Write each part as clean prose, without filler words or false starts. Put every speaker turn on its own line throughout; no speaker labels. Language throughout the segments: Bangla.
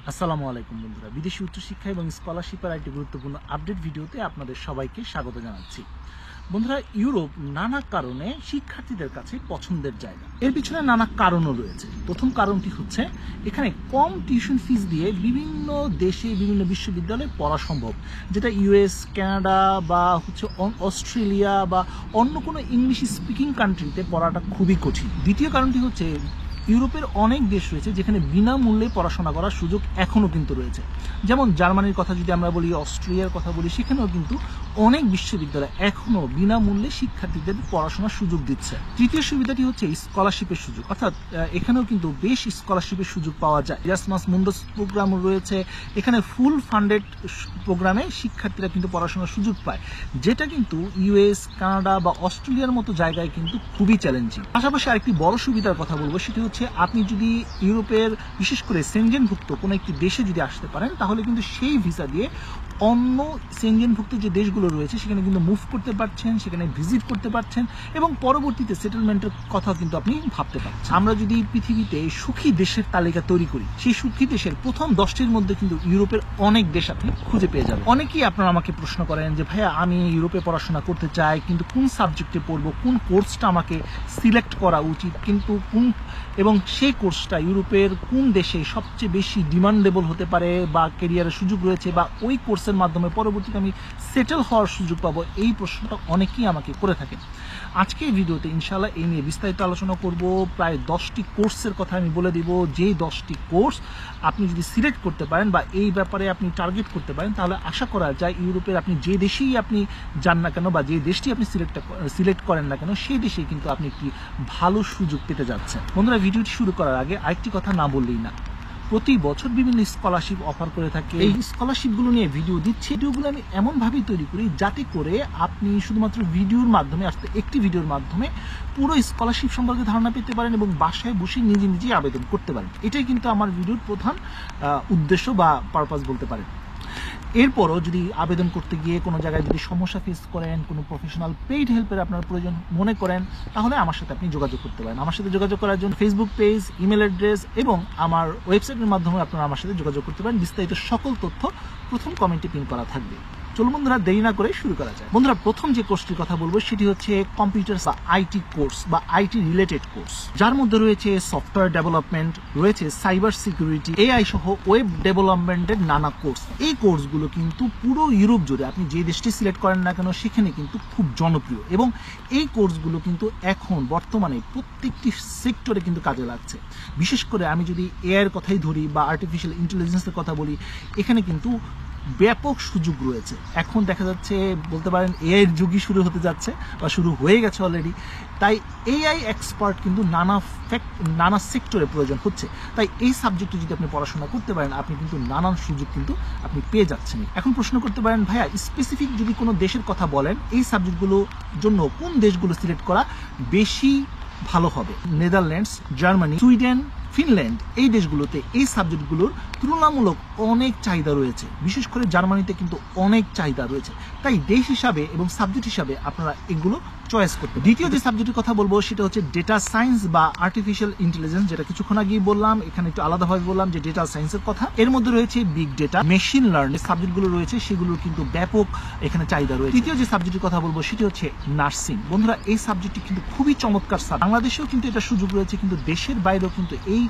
আসসালামু আলাইকুম বন্ধুরা, বিদেশি উচ্চশিক্ষা এবং স্কলারশিপের একটি গুরুত্বপূর্ণ আপডেট ভিডিওতে আপনাদের সবাইকে স্বাগত জানাচ্ছি। বন্ধুরা, ইউরোপ নানা কারণে শিক্ষার্থীদের কাছে পছন্দের জায়গা। এর পিছনে নানা কারণও রয়েছে। প্রথম কারণটি হচ্ছে এখানে কম টিউশন ফিস দিয়ে বিভিন্ন দেশে বিভিন্ন বিশ্ববিদ্যালয়ে পড়া সম্ভব, যেটা ইউএস, কানাডা বা অস্ট্রেলিয়া বা অন্য কোনো ইংলিশ স্পিকিং কান্ট্রিতে পড়াটা খুবই কঠিন। দ্বিতীয় কারণটি হচ্ছে ইউরোপের অনেক দেশ রয়েছে যেখানে বিনামূল্যে পড়াশোনা করার সুযোগ এখনও কিন্তু রয়েছে। যেমন জার্মানির কথা যদি আমরা বলি, অস্ট্রিয়ার কথা বলি, সেখানেও কিন্তু অনেক বিশ্ববিদ্যালয় এখনও বিনামূল্যে শিক্ষার্থীদের পড়াশোনার সুযোগ দিচ্ছে। তৃতীয় সুবিধাটি হচ্ছে স্কলারশিপের সুযোগ, অর্থাৎ এখানেও কিন্তু বেশ স্কলারশিপের সুযোগ পাওয়া যায়। এরাসমাস মুন্ডাস প্রোগ্রাম রয়েছে, এখানে ফুল ফান্ডেড প্রোগ্রামে শিক্ষার্থীরা কিন্তু পড়াশোনার সুযোগ পায়, যেটা কিন্তু ইউএস, কানাডা বা অস্ট্রেলিয়ার মতো জায়গায় কিন্তু খুবই চ্যালেঞ্জিং। পাশাপাশি আরেকটি বড় সুবিধার কথা বলবো, সেটি হচ্ছে আপনি যদি ইউরোপের বিশেষ করে সেনজেনভুক্ত কোনো একটি দেশে যদি আসতে পারেন, তাহলে কিন্তু সেই ভিসা দিয়ে অন্য সেনজেনভুক্ত যে দেশগুলো রয়েছে সেখানে কিন্তু মুভ করতে পারছেন, সেখানে ভিজিট করতে পারছেন এবং পরবর্তীতে সেটেলমেন্টের কথা কিন্তু আপনি ভাবতে পারছেন। আমরা যদি পৃথিবীতে সুখী দেশের তালিকা তৈরি করি, সেই সুখী দেশের প্রথম 10টির মধ্যে কিন্তু ইউরোপের অনেক দেশ আপনি খুঁজে পেয়ে যাবেন। অনেকেই আপনারা আমাকে প্রশ্ন করেন যে ভাইয়া, আমি ইউরোপে পড়াশোনা করতে চাই, কিন্তু কোন সাবজেক্টে পড়বো, কোন কোর্সটা আমাকে সিলেক্ট করা উচিত, কিন্তু এবং সেই কোর্সটা ইউরোপের কোন দেশে সবচেয়ে বেশি ডিমান্ডেবল হতে পারে বা ক্যারিয়ারের সুযোগ রয়েছে বা ওই কোর্সের মাধ্যমে পরবর্তীতে আমি সেটেল হওয়ার সুযোগ পাবো, এই প্রশ্নটা অনেকেই আমাকে করে থাকেন। আজকে এই ভিডিওতে ইনশাআল্লাহ এই নিয়ে বিস্তারিত আলোচনা করব। প্রায় 10টি কোর্সের কথা আমি বলে দিব, যেই 10টি কোর্স আপনি যদি সিলেক্ট করতে পারেন বা এই ব্যাপারে আপনি টার্গেট করতে পারেন, তাহলে আশা করা যায় ইউরোপের আপনি যে দেশেই আপনি যান না কেন বা যে দেশটি আপনি সিলেক্ট করেন না কেন, সেই দেশেই কিন্তু আপনি একটি ভালো সুযোগ পেতে যাচ্ছেন। বন্ধুরা, ভিডিওটি শুরু করার আগে আরেকটি কথা না বললেই না, প্রতি বছর বিভিন্ন স্কলারশিপ অফার করে থাকে। এই স্কলারশিপগুলো নিয়ে ভিডিও দিচ্ছি, ভিডিওগুলো আমি এমনভাবেই তৈরি করি যাতে করে আপনি শুধুমাত্র ভিডিওর মাধ্যমে একটি ভিডিওর মাধ্যমে পুরো স্কলারশিপ সম্পর্কে ধারণা পেতে পারেন এবং বাসায় বসে নিজে নিজেই আবেদন করতে পারেন। এটাই কিন্তু আমার ভিডিওর প্রধান উদ্দেশ্য বা পারপাস বলতে পারেন। এরপরও যদি আবেদন করতে গিয়ে কোনো জায়গায় যদি সমস্যা ফেস করেন, কোনো প্রফেশনাল পেইড হেল্পের আপনার প্রয়োজন মনে করেন, তাহলে আমার সাথে আপনি যোগাযোগ করতে পারেন। আমার সাথে যোগাযোগ করার জন্য ফেসবুক পেজ, ইমেল অ্যাড্রেস এবং আমার ওয়েবসাইটের মাধ্যমে আপনারা আমার সাথে যোগাযোগ করতে পারেন। বিস্তারিত সকল তথ্য প্রথম কমেন্টে পিন করা থাকবে। চলুন বন্ধুরা, দেরি না করে শুরু করা যায়। বন্ধুরা, প্রথম যে কোর্সটির কথা বলবো সেটি হচ্ছে কম্পিউটার বা আইটি কোর্স বা আইটি রিলেটেড কোর্স, যার মধ্যে রয়েছে সফটওয়্যার ডেভেলপমেন্ট, রয়েছে সাইবার সিকিউরিটি, এআই সহ ওয়েব ডেভেলপমেন্টের নানা কোর্স। এই কোর্সগুলো কিন্তু পুরো ইউরোপ জুড়ে আপনি যে দেশটি সিলেক্ট করেন না কেন সেখানে কিন্তু খুব জনপ্রিয় এবং এই কোর্সগুলো কিন্তু এখন বর্তমানে প্রত্যেকটি সেক্টরে কিন্তু কাজে লাগছে। বিশেষ করে আমি যদি এআই এর কথাই ধরি বা আর্টিফিশিয়াল ইন্টেলিজেন্সের কথা বলি, এখানে কিন্তু ব্যাপক সুযোগ রয়েছে। এখন দেখা যাচ্ছে বলতে পারেন এআই এর যুগই শুরু হতে যাচ্ছে বা শুরু হয়ে গেছে অলরেডি। তাই এআই এক্সপার্ট কিন্তু নানা সেক্টরে প্রয়োজন হচ্ছে। তাই এই সাবজেক্টে যদি আপনি পড়াশোনা করতে পারেন, আপনি কিন্তু নানান সুযোগ কিন্তু আপনি পেয়ে যাচ্ছেন। এখন প্রশ্ন করতে পারেন, ভাইয়া স্পেসিফিক যদি কোনো দেশের কথা বলেন, এই সাবজেক্টগুলোর জন্য কোন দেশগুলো সিলেক্ট করা বেশি ভালো হবে? নেদারল্যান্ডস, জার্মানি, সুইডেন, ফিনল্যান্ড, এই দেশগুলোতে এই সাবজেক্টগুলোর তুলনামূলক অনেক চাহিদা রয়েছে। বিশেষ করে জার্মানিতে কিন্তু অনেক চাহিদা রয়েছে। তাই দেশ হিসাবে এবং সাবজেক্ট হিসাবে আপনারা এগুলো চয়েস করতে। দ্বিতীয় যে সাবজেক্টের কথা বলবো সেটা হচ্ছে ডেটা সায়েন্স বা আর্টিফিশিয়াল ইন্টেলিজেন্স, যেটা কিছুক্ষণ আগেই বললাম। এখানে একটু আলাদাভাবে বললাম যে ডেটা সায়েন্সের কথা। এর মধ্যে রয়েছে বিগ ডেটা, মেশিন লার্নিং সাবজেক্টগুলো রয়েছে, সেগুলোর কিন্তু ব্যাপক এখানে চাহিদা রয়েছে। তৃতীয় যে সাবজেক্টের কথা বলবো সেটি হচ্ছে নার্সিং। বন্ধুরা, এই সাবজেক্টটি কিন্তু খুবই চমৎকার সাবজেক্ট। বাংলাদেশেও কিন্তু এটা সুযোগ রয়েছে, কিন্তু দেশের বাইরেও কিন্তু এই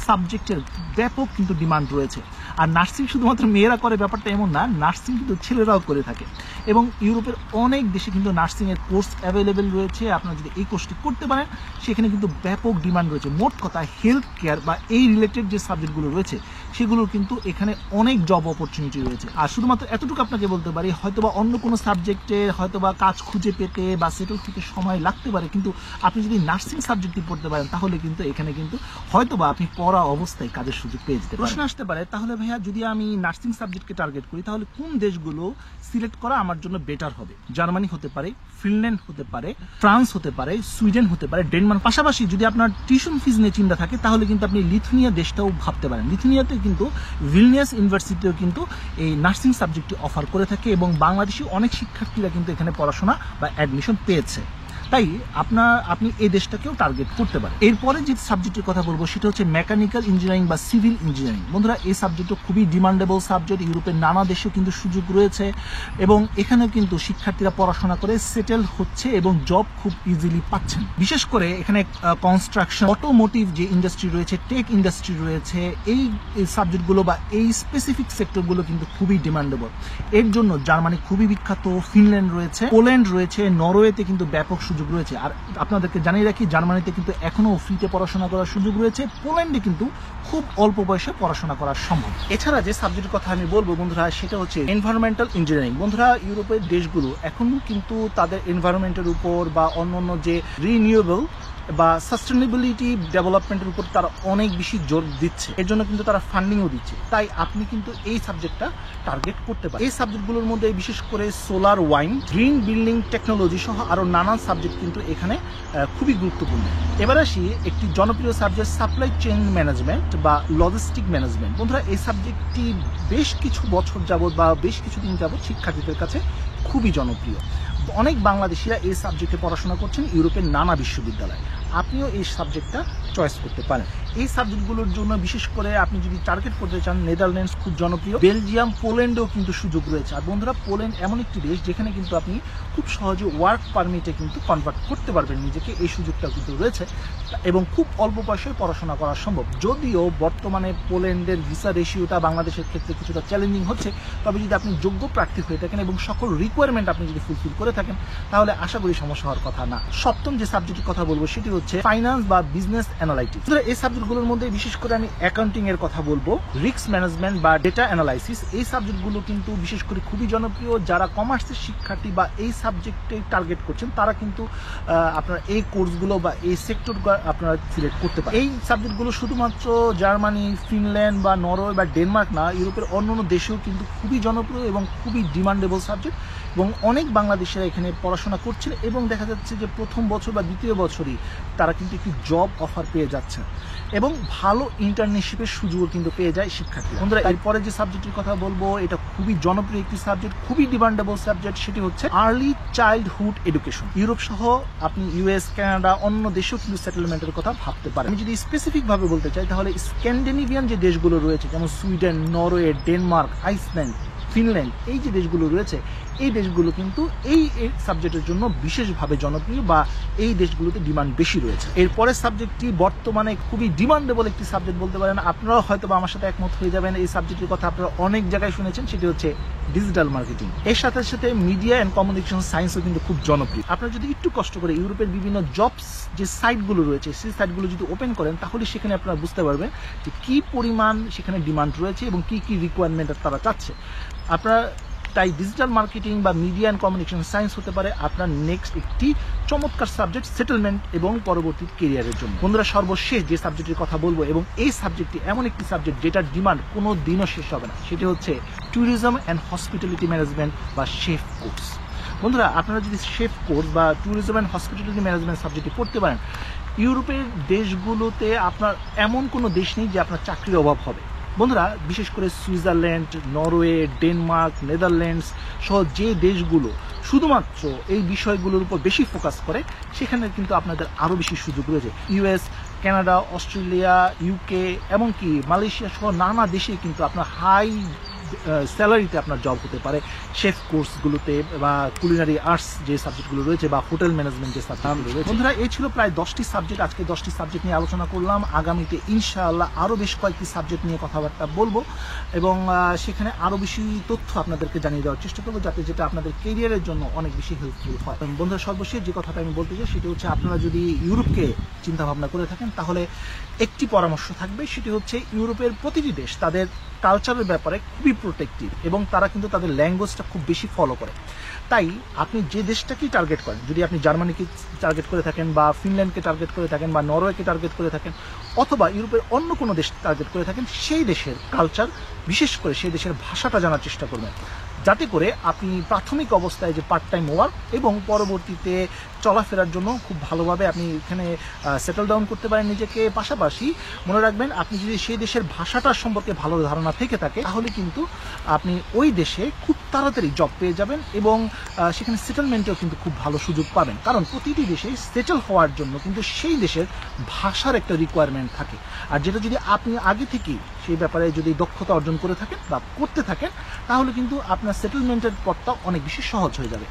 সাবজেক্টের ব্যাপক কিন্তু ডিমান্ড রয়েছে। আর নার্সিং শুধুমাত্র মেয়েরা করে ব্যাপারটা এমন না, নার্সিং কিন্তু ছেলেরাও করে থাকে এবং ইউরোপের অনেক দেশে কিন্তু নার্সিং এর কোর্স অ্যাভেলেবেল রয়েছে। আপনারা যদি এই কোর্সটি করতে পারেন, সেখানে কিন্তু ব্যাপক ডিমান্ড রয়েছে। মোট কথা, হেলথ কেয়ার বা এই রিলেটেড যে সাবজেক্টগুলো রয়েছে সেগুলোর কিন্তু এখানে অনেক জব অপরচুনিটি রয়েছে। আর শুধুমাত্র এতটুকু আপনাকে বলতে পারি, হয়তোবা অন্য কোনো সাবজেক্টে হয়তোবা কাজ খুঁজে পেতে বা সেটেল হতে সময় লাগতে পারে, কিন্তু আপনি যদি নার্সিং সাবজেক্টটি পড়তে পারেন, তাহলে কিন্তু এখানে কিন্তু হয়তোবা আপনি পড়া অবস্থায় কাজের সুযোগ পেয়ে যেতে পারেন। প্রশ্ন আসতে পারে, তাহলে ভাইয়া যদি আমি নার্সিং সাবজেক্টকে টার্গেট করি, তাহলে কোন দেশগুলো সিলেক্ট করা আমার জন্য বেটার হবে? জার্মানি হতে পারে, ফিনল্যান্ড হতে পারে, ফ্রান্স হতে পারে, সুইডেন হতে পারে, ডেনমার্ক। পাশাপাশি যদি আপনার টিউশন ফিজ নিয়ে চিন্তা থাকে, তাহলে কিন্তু আপনি লিথুনিয়া দেশটাও ভাবতে পারেন। লিথুনিয়াতে কিন্তু ভিলনিয়াস ইউনিভার্সিটিও কিন্তু এই নার্সিং সাবজেক্টটি অফার করে থাকে এবং বাংলাদেশি অনেক শিক্ষার্থীরা কিন্তু এখানে পড়াশোনা বা অ্যাডমিশন পেয়েছে। তাই আপনি এই দেশটাকেও টার্গেট করতে পারেন। এরপরে যে সাবজেক্টের কথা বলবো সেটা হচ্ছে মেকানিক্যাল ইঞ্জিনিয়ারিং বা সিভিল ইঞ্জিনিয়ারিং। বন্ধুরা, এই সাবজেক্টটা খুবই ডিমান্ডেবল সাবজেক্ট। ইউরোপের নানা দেশেও কিন্তু সুযোগ রয়েছে এবং এখানেও কিন্তু শিক্ষার্থীরা পড়াশোনা করে সেটেল হচ্ছে এবং জব খুব ইজিলি পাচ্ছেন। বিশেষ করে এখানে কনস্ট্রাকশন, অটোমোটিভ যে ইন্ডাস্ট্রি রয়েছে, টেক ইন্ডাস্ট্রি রয়েছে, এই সাবজেক্টগুলো বা এই স্পেসিফিক সেক্টরগুলো কিন্তু খুবই ডিমান্ডেবল। এর জন্য জার্মানি খুবই বিখ্যাত, ফিনল্যান্ড রয়েছে, পোল্যান্ড রয়েছে, নরওয়েতে কিন্তু ব্যাপক সুযোগ রয়েছে। আর আপনাদেরকে জানিয়ে রাখি, জার্মানিতে কিন্তু এখনো ফ্রিতে পড়াশোনা করার সুযোগ রয়েছে। পোল্যান্ডে কিন্তু খুব অল্প বয়সে পড়াশোনা করা সম্ভব। এছাড়া যে সাবজেক্টের কথা আমি বলবো বন্ধুরা, সেটা হচ্ছে এনভায়রনমেন্টাল ইঞ্জিনিয়ারিং। বন্ধুরা, ইউরোপের দেশগুলো এখনো কিন্তু তাদের এনভায়রনমেন্টের উপর বা অন্যান্য যে রিনিউয়েবল বা সাস্টেনেবিলিটি ডেভেলপমেন্টের উপর তারা অনেক বেশি জোর দিচ্ছে। এর জন্য কিন্তু তারা ফান্ডিংও দিচ্ছে। তাই আপনি কিন্তু এই সাবজেক্টটা টার্গেট করতে পারেন। এই সাবজেক্টগুলোর মধ্যে বিশেষ করে solar wine, green building technology সহ আরো নানান সাবজেক্ট কিন্তু এখানে খুবই গুরুত্বপূর্ণ। এবার আসি একটি জনপ্রিয় সাবজেক্ট, সাপ্লাই চেইন ম্যানেজমেন্ট বা লজিস্টিক ম্যানেজমেন্ট। বন্ধুরা, এই সাবজেক্টটি বেশ কিছু বছর যাবত বা বেশ কিছুদিন যাবত শিক্ষার্থীদের কাছে খুবই জনপ্রিয়। অনেক বাংলাদেশিরা এই সাবজেক্টে পড়াশোনা করছেন ইউরোপের নানা বিশ্ববিদ্যালয়ে। আপনিও এই সাবজেক্টটা চয়েস করতে পারেন। এই সাবজেক্টগুলোর জন্য বিশেষ করে আপনি যদি টার্গেট করতে চান, নেদারল্যান্ডস খুব জনপ্রিয়, বেলজিয়াম, পোল্যান্ডেও কিন্তু সুযোগ রয়েছে। আর বন্ধুরা, পোল্যান্ড এমন একটি দেশ যেখানে কিন্তু আপনি খুব সহজে ওয়ার্ক পারমিটে কিন্তু কনভার্ট করতে পারবেন নিজেকে। এই সুযোগটা কিন্তু রয়েছে এবং খুব অল্প বয়সে পড়াশোনা করা সম্ভব। যদিও বর্তমানে পোল্যান্ডের ভিসা রেশিওটা বাংলাদেশের ক্ষেত্রে কিছুটা চ্যালেঞ্জিং হচ্ছে, তবে যদি আপনি যোগ্য প্রার্থী হয়ে থাকেন এবং সকল রিকোয়ারমেন্ট আপনি যদি ফুলফিল করে থাকেন, তাহলে আশা করি সমস্যা হওয়ার কথা না। সপ্তম যে সাবজেক্টের কথা বলবো সেটি হচ্ছে ফাইন্যান্স বা বিজনেস অ্যানালাইটিক্স। এই সাবজেক্টগুলোর মধ্যে বিশেষ করে আমি অ্যাকাউন্টিং এর কথা বলবো, রিস্ক ম্যানেজমেন্ট বা ডেটা অ্যানালাইসিস। এই সাবজেক্টগুলো কিন্তু বিশেষ করে খুবই জনপ্রিয়। যারা কমার্সের শিক্ষার্থী বা এই সাবজেক্টে টার্গেট করছেন, তারা কিন্তু আপনার এই কোর্সগুলো বা এই সেক্টরগুলো আপনারা সিলেক্ট করতে পারেন। এই সাবজেক্টগুলো শুধুমাত্র জার্মানি, ফিনল্যান্ড বা নরওয়ে বা ডেনমার্ক না, ইউরোপের অন্যান্য দেশেও কিন্তু খুবই জনপ্রিয় এবং খুবই ডিমান্ডেবল সাবজেক্ট। এবং অনেক বাংলাদেশিরা এখানে পড়াশোনা করছেন এবং দেখা যাচ্ছে যে প্রথম বছর বা দ্বিতীয় বছরই তারা কিন্তু একটি জব অফার পেয়ে যাচ্ছে এবং ভালো ইন্টার্নশিপের সুযোগও কিন্তু পেয়ে যায় শিক্ষার্থী। বন্ধুরা, এরপরে যে সাবজেক্টের কথা বলবো, এটা খুবই জনপ্রিয় একটি সাবজেক্ট, খুবই ডিমান্ডেবল সাবজেক্ট। সেটি হচ্ছে আর্লি চাইল্ডহুড এডুকেশন। ইউরোপ সহ আপনি ইউএস, কানাডা, অন্য দেশেও কিন্তু সেটেলমেন্টের কথা ভাবতে পারেন। আমি যদি স্পেসিফিক ভাবে বলতে চাই, তাহলে স্ক্যান্ডিনেভিয়ান যে দেশগুলো রয়েছে, যেমন Sweden, Norway, Denmark, Iceland, Finland, এই যে দেশগুলো রয়েছে, এই দেশগুলো কিন্তু এই সাবজেক্টের জন্য বিশেষভাবে জনপ্রিয় বা এই দেশগুলোতে ডিমান্ড বেশি রয়েছে। এরপরের সাবজেক্টটি বর্তমানে খুবই ডিমান্ডেবল একটি সাবজেক্ট বলতে পারেন। আপনারাও হয়তো বা আমার সাথে একমত হয়ে যাবেন। এই সাবজেক্টের কথা আপনারা অনেক জায়গায় শুনেছেন, সেটি হচ্ছে ডিজিটাল মার্কেটিং। এর সাথে সাথে মিডিয়া অ্যান্ড কমিউনিকেশন সায়েন্সও কিন্তু খুব জনপ্রিয়। আপনারা যদি একটু কষ্ট করে ইউরোপের বিভিন্ন জবস যে সাইটগুলো রয়েছে, সেই সাইটগুলো যদি ওপেন করেন, তাহলে সেখানে আপনারা বুঝতে পারবেন যে কি পরিমাণ সেখানে ডিমান্ড রয়েছে এবং কি কি রিকোয়ারমেন্ট তারা চাচ্ছে। আপনারা তাই ডিজিটাল মার্কেটিং বা মিডিয়া অ্যান্ড কমিউনিকেশন সায়েন্স হতে পারে আপনার নেক্সট একটি চমৎকার সাবজেক্ট সেটেলমেন্ট এবং পরবর্তী কেরিয়ারের জন্য। বন্ধুরা, সর্বশেষ যে সাবজেক্টের কথা বলবো, এবং এই সাবজেক্টটি এমন একটি সাবজেক্ট যেটার ডিমান্ড কোনো দিনও শেষ হবে না, সেটি হচ্ছে ট্যুরিজম অ্যান্ড হসপিটালিটি ম্যানেজমেন্ট বা শেফ কোর্স। বন্ধুরা, আপনারা যদি শেফ কোর্স বা ট্যুরিজম অ্যান্ড হসপিটালিটি ম্যানেজমেন্ট সাবজেক্টটি পড়তে পারেন, ইউরোপের দেশগুলোতে আপনার এমন কোনো দেশ নেই যে আপনার চাকরির অভাব হবে। বন্ধুরা, বিশেষ করে সুইজারল্যান্ড, নরওয়ে, ডেনমার্ক, নেদারল্যান্ডস সহ যে দেশগুলো শুধুমাত্র এই বিষয়গুলোর উপর বেশি ফোকাস করে, সেখানে কিন্তু আপনাদের আরও বেশি সুযোগ রয়েছে। ইউএস, কানাডা, অস্ট্রেলিয়া, ইউকে, এমনকি মালয়েশিয়া সহ নানা দেশে কিন্তু আপনার হাই স্যালারিতে আপনার জব হতে পারে শেফ কোর্সগুলোতে বা কুলিনারি আর্টস যে সাবজেক্টগুলো রয়েছে বা হোটেল ম্যানেজমেন্ট যে সাবজেক্টগুলো রয়েছে। বন্ধুরা, এই ছিল প্রায় 10টি সাবজেক্ট। আজকে 10টি সাবজেক্ট নিয়ে আলোচনা করলাম। আগামীতে ইনশাআল্লাহ আরও বেশ কয়েকটি সাবজেক্ট নিয়ে কথাবার্তা বলবো এবং সেখানে আরও বেশি তথ্য আপনাদেরকে জানিয়ে দেওয়ার চেষ্টা করবো, যাতে যেটা আপনাদের কেরিয়ারের জন্য অনেক বেশি হেল্পফুল হয়। বন্ধুরা, সর্বশেষ যে কথাটা আমি বলতে চাই সেটি হচ্ছে, আপনারা যদি ইউরোপকে চিন্তা ভাবনা করে থাকেন, তাহলে একটি পরামর্শ থাকবে, সেটি হচ্ছে ইউরোপের প্রতিটি দেশ তাদের কালচারের ব্যাপারে খুবই প্রোটেক্টিভ এবং তারা কিন্তু তাদের ল্যাঙ্গুয়েজটা খুব বেশি ফলো করে। তাই আপনি যে দেশটাকেই টার্গেট করেন, যদি আপনি জার্মানিকে টার্গেট করে থাকেন বা ফিনল্যান্ডকে টার্গেট করে থাকেন বা নরওয়েকে টার্গেট করে থাকেন অথবা ইউরোপের অন্য কোনো দেশ টার্গেট করে থাকেন, সেই দেশের কালচার, বিশেষ করে সেই দেশের ভাষাটা জানার চেষ্টা করবেন। যাতে করে আপনি প্রাথমিক অবস্থায় যে পার্ট টাইম ওয়ার্ক এবং পরবর্তীতে চলাফেরার জন্য খুব ভালোভাবে আপনি এখানে সেটেল ডাউন করতে পারেন নিজেকে। পাশাপাশি মনে রাখবেন, আপনি যদি সেই দেশের ভাষাটার সম্পর্কে ভালো ধারণা থেকে থাকে তাহলে কিন্তু আপনি ওই দেশে খুব তাড়াতাড়ি জব পেয়ে যাবেন এবং সেখানে সেটেলমেন্টেও কিন্তু খুব ভালো সুযোগ পাবেন। কারণ প্রতিটি দেশে সেটেল হওয়ার জন্য কিন্তু সেই দেশের ভাষার একটা রিকোয়ারমেন্ট থাকে, আর যেটা যদি আপনি আগে থেকেই সেই ব্যাপারে যদি দক্ষতা অর্জন করে থাকেন বা করতে থাকেন তাহলে কিন্তু আপনার সেটেলমেন্টের পথটা অনেক বেশি সহজ হয়ে যাবে।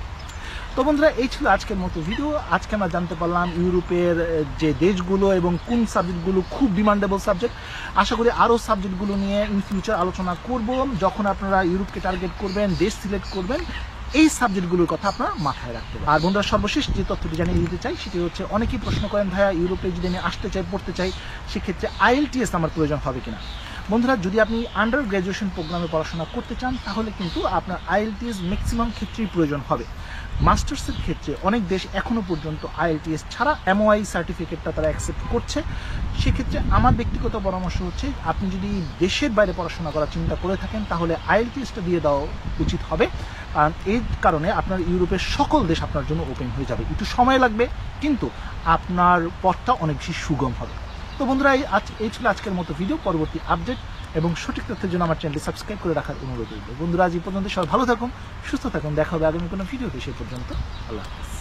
তো বন্ধুরা, এই ছিল আজকের মতো ভিডিও। আজকে আমরা জানতে পারলাম ইউরোপের যে দেশগুলো এবং কোন সাবজেক্টগুলো খুব ডিমান্ডেবল সাবজেক্ট। আশা করি আরও সাবজেক্টগুলো নিয়ে ইন ফিউচার আলোচনা করব। যখন আপনারা ইউরোপকে টার্গেট করবেন, দেশ সিলেক্ট করবেন, এই সাবজেক্টগুলোর কথা আপনারা মাথায় রাখতে হবে। আর বন্ধুরা, সর্বশেষ যে তথ্যটি জানিয়ে দিতে চাই সেটি হচ্ছে, অনেকেই প্রশ্ন করেন ভাইয়া ইউরোপে যদি আমি আসতে চাই, পড়তে চাই, সেক্ষেত্রে IELTS আমার প্রয়োজন হবে কিনা। বন্ধুরা, যদি আপনি আন্ডার গ্র্যাজুয়েশন প্রোগ্রামে পড়াশোনা করতে চান তাহলে কিন্তু আপনার IELTS ম্যাক্সিমাম ক্ষেত্রেই প্রয়োজন হবে। মাস্টার্সের ক্ষেত্রে অনেক দেশ এখনো পর্যন্ত IELTS ছাড়া MOI সার্টিফিকেটটা তারা অ্যাকসেপ্ট করছে। সেক্ষেত্রে আমার ব্যক্তিগত পরামর্শ হচ্ছে, আপনি যদি দেশের বাইরে পড়াশোনা করার চিন্তা করে থাকেন তাহলে IELTSটা দিয়ে দেওয়া উচিত হবে। কারণ এই কারণে আপনার ইউরোপের সকল দেশ আপনার জন্য ওপেন হয়ে যাবে। একটু সময় লাগবে কিন্তু আপনার পথটা অনেক বেশি সুগম হবে। তো বন্ধুরা, এই ছিল আজকের মতো ভিডিও। পরবর্তী আপডেট এবং সঠিক তথ্যের জন্য আমার চ্যানেলটি সাবস্ক্রাইব করে রাখার অনুরোধ রইল। বন্ধুরা, আজ এই পর্যন্ত সবাই ভালো থাকুন, সুস্থ থাকুন। দেখা হবে আগামী কোনো ভিডিওতে। সেই পর্যন্ত আল্লাহ হাফেজ।